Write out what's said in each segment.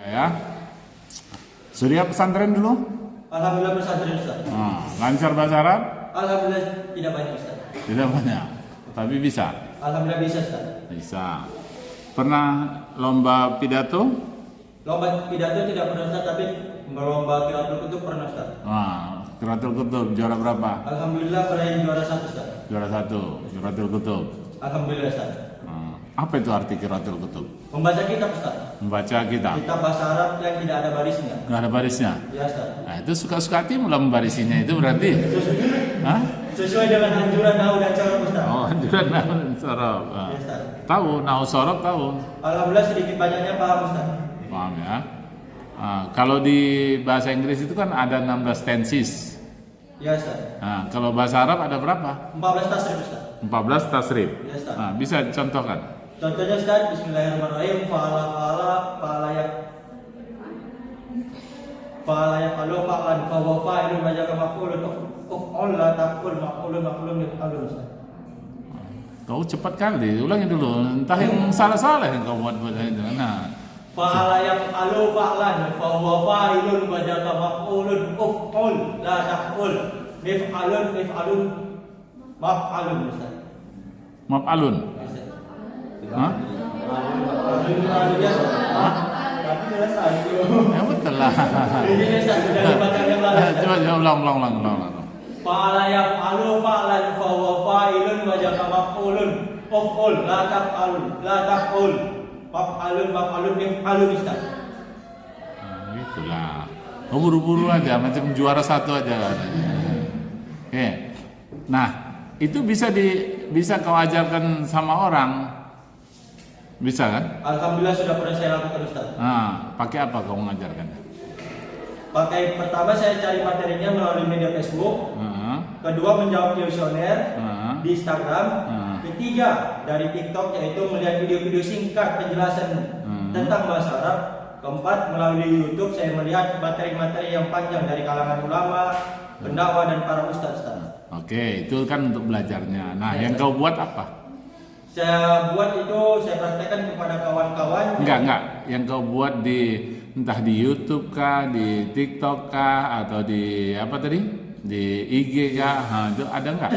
Ya, sudah pesantren dulu? Alhamdulillah pesantren Ustaz. Lancar bahasa Arab? Alhamdulillah tidak banyak Ustaz. Tidak banyak, tapi bisa? Alhamdulillah bisa Ustaz. Bisa. Pernah lomba pidato? Lomba pidato tidak pernah Ustaz, tapi lomba qiraatul kutub pernah Ustaz. Qiraatul kutub juara berapa? Alhamdulillah pernah juara 1 Ustaz. Juara 1, qiraatul kutub. Alhamdulillah Ustaz. Apa itu arti qiraatul kutub? Membaca kitab Ustaz. Membaca kitab. Kitab bahasa Arab yang tidak ada barisnya. Nggak ada barisnya? Ya Ustaz. Nah, itu suka-suka hatimu lah membarisinya itu berarti? Hah? Sesuai dengan anjuran Nahwu dan Sorob Ustaz. Oh, anjuran Nahwu dan Sorob. Ya Ustaz. Tahu, Nahwu Sorob tahu? Alhamdulillah sedikit banyaknya paham Ustaz. Paham ya? Kalau di bahasa Inggris itu kan ada 16 tenses. Ya Ustaz. Kalau bahasa Arab ada berapa? 14 tasrif Ustaz. 14 tasrif. Ya Ustaz. Bisa contohkan? Contohnya Ustaz, bismillahirrahmanirrahim, fa'ala ya falu fa'lan fa huwa fa'ilun wa ja'a maf'ulun uf'ul la taqul maf'ulun yaf'alun Ustaz. Kau cepat kali, ulangi dulu. Entah yang salah-salah yang kau buat itu. Nah, fa'ala yaf'alu fa'lan fa huwa fa'ilun wa ja'a maf'ulun uf'ul la taqul maf'alun Ustaz. maf'alun. Hah? Ya betul lah. Coba ulang. Fa'ala yaf'alu fa'lan fa huwa fa'ilun wa ja'a maf'ulun uf'ul la taqul maf'alun yaf'alun Ustaz. Itulah. Buru-buru aja macam juara 1 aja kan. Oke. Nah, itu bisa kau ajarkan sama orang. Bisa kan? Alhamdulillah sudah pernah saya lakukan Ustaz. Pakai apa kau mengajarkan? Pertama saya cari materinya melalui media Facebook. Kedua menjawab kuesioner di Instagram. Ketiga dari TikTok, yaitu melihat video-video singkat penjelasan tentang bahasa Arab. Keempat melalui YouTube saya melihat materi-materi yang panjang dari kalangan ulama, pendakwah dan para ustaz. Oke, itu kan untuk belajarnya. Nah, yang kau buat apa? Saya buat itu, saya praktekkan kepada kawan-kawan. Enggak. Yang kau buat entah di YouTube kah, di TikTok kah, atau di apa tadi? Di IG kah? Itu ada enggak?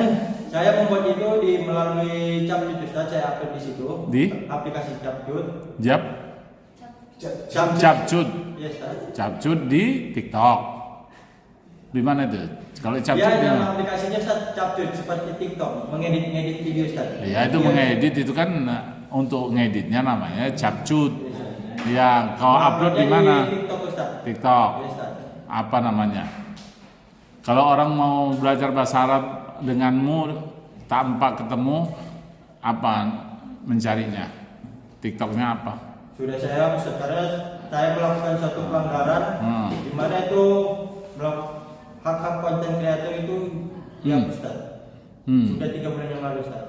Saya membuat itu melalui Capcut Ustaz, saya upload di situ. Di aplikasi Capcut. Capcut. Yes, Ustaz. Capcut di TikTok. Di mana itu? Kalau Capcut ya, aplikasinya Ustaz, Capcut seperti TikTok, mengedit video Ustaz. Ya, itu mengedit itu kan untuk ngeditnya namanya Capcut. Ya, kau upload di mana? TikTok Ustaz. TikTok. Yes, Ustaz. Apa namanya? Kalau orang mau belajar bahasa Arab denganmu tanpa ketemu, apa mencarinya? TikToknya apa? Sudah saya hapus karena saya melakukan suatu pelanggaran di mana itu hak-hak konten kreator itu dihapus Ustaz. Sudah 3 bulan yang lalu Ustaz.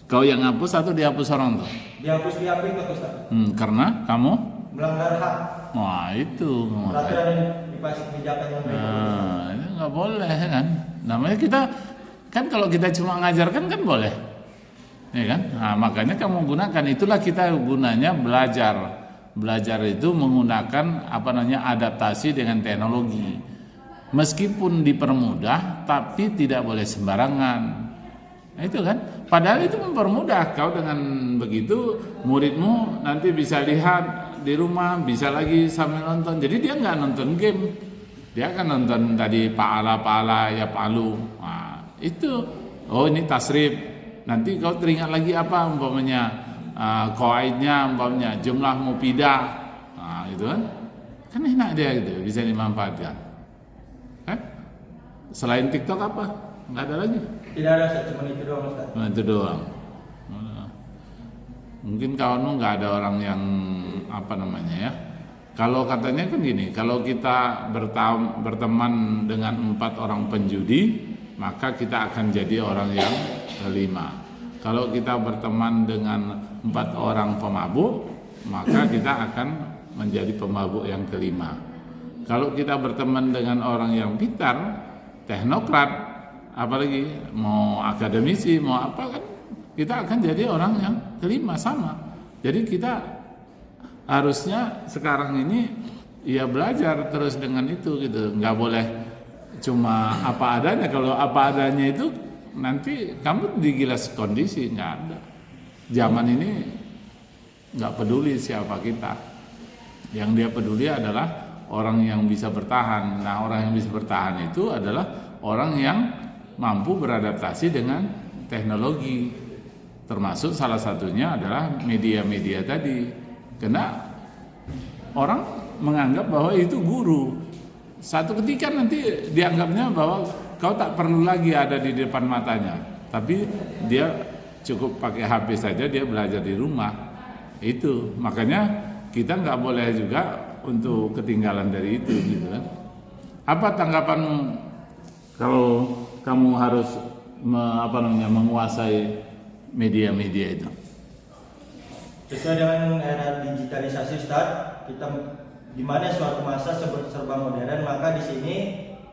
Kau yang hapus atau dihapus orang tuh? Dihapus di aplikasi Ustaz. Karena kamu melanggar hak. Wah, itu peraturan dan dipasang kebijakan yang baik. Itu nggak boleh kan? Namanya kita kan kalau kita cuma ngajarkan kan boleh, ya kan? Nah, makanya kamu gunakan, itulah kita gunanya belajar. Belajar itu menggunakan adaptasi dengan teknologi. Meskipun dipermudah, tapi tidak boleh sembarangan. Nah, itu kan? Padahal itu mempermudah. Kau dengan begitu, muridmu nanti bisa lihat di rumah, bisa lagi sambil nonton. Jadi dia nggak nonton game, dia akan nonton tadi paala ya palu. Nah, itu, oh ini tasrif. Nanti kau teringat lagi apa umpamanya qawaidnya, umpamanya jumlah mufidah. Nah, itu kan enak dia gitu, bisa dimanfaatkan. Selain TikTok apa? Nggak ada lagi? Tidak ada, cuma itu doang Ustaz. Itu doang. Mungkin kawanmu nggak ada orang yang ya. Kalau katanya kan gini, kalau kita berteman dengan 4 orang penjudi, maka kita akan jadi orang yang kelima. Kalau kita berteman dengan 4 orang pemabuk, maka kita akan menjadi pemabuk yang kelima. Kalau kita berteman dengan orang yang pintar, teknokrat, apalagi mau akademisi, mau apa kan, kita akan jadi orang yang kelima sama. Jadi kita harusnya sekarang ini ya belajar terus dengan itu gitu, nggak boleh cuma apa adanya. Kalau apa adanya itu nanti kamu digilas kondisi, nggak ada. Zaman ini nggak peduli siapa kita, yang dia peduli adalah orang yang bisa bertahan. Nah, orang yang bisa bertahan itu adalah orang yang mampu beradaptasi dengan teknologi, termasuk salah satunya adalah media-media tadi. Karena orang menganggap bahwa itu guru, satu ketika nanti dianggapnya bahwa kau tak perlu lagi ada di depan matanya, tapi dia cukup pakai HP saja, dia belajar di rumah. Itu makanya kita nggak boleh juga untuk ketinggalan dari itu gitu kan. Apa tanggapanmu kalau kamu harus menguasai media-media itu? Sesuai dengan era digitalisasi, Ustaz, kita di mana suatu masa serba modern, maka di sini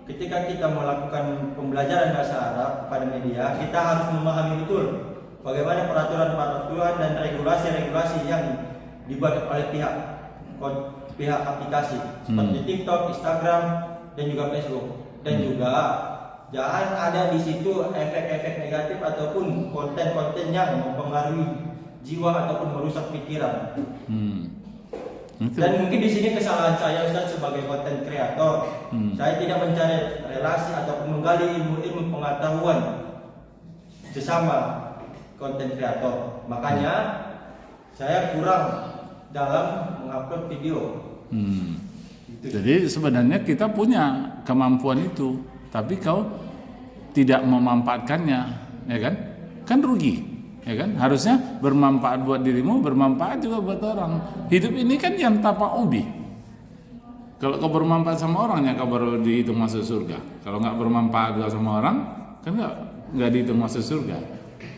ketika kita melakukan pembelajaran bahasa Arab pada media, kita harus memahami betul bagaimana peraturan-peraturan dan regulasi-regulasi yang dibuat oleh pihak aplikasi seperti TikTok, Instagram, dan juga Facebook. Dan juga jangan ada di situ efek-efek negatif ataupun konten-konten yang mempengaruhi jiwa ataupun merusak pikiran. Dan mungkin di sini kesalahan saya, Ustaz, sebagai konten kreator. Saya tidak mencari relasi ataupun menggali ilmu-ilmu pengetahuan sesama konten kreator. Makanya saya kurang dalam mengupload video. Jadi sebenarnya kita punya kemampuan itu, tapi kau tidak memanfaatkannya, ya kan? Kan rugi, ya kan? Harusnya bermanfaat buat dirimu, bermanfaat juga buat orang. Hidup ini kan yang tapak ubi. Kalau kau bermanfaat sama orangnya, kau baru dihitung masuk surga. Kalau nggak bermanfaat juga sama orang, kan nggak dihitung masuk surga.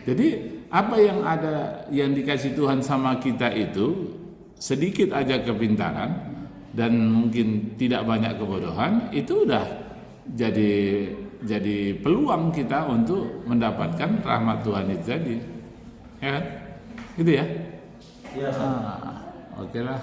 Jadi apa yang ada, yang dikasih Tuhan sama kita itu sedikit aja kepintaran dan mungkin tidak banyak kebodohan, itu udah jadi peluang kita untuk mendapatkan rahmat Tuhan itu tadi, ya kan? Gitu ya? Iya. Oke lah.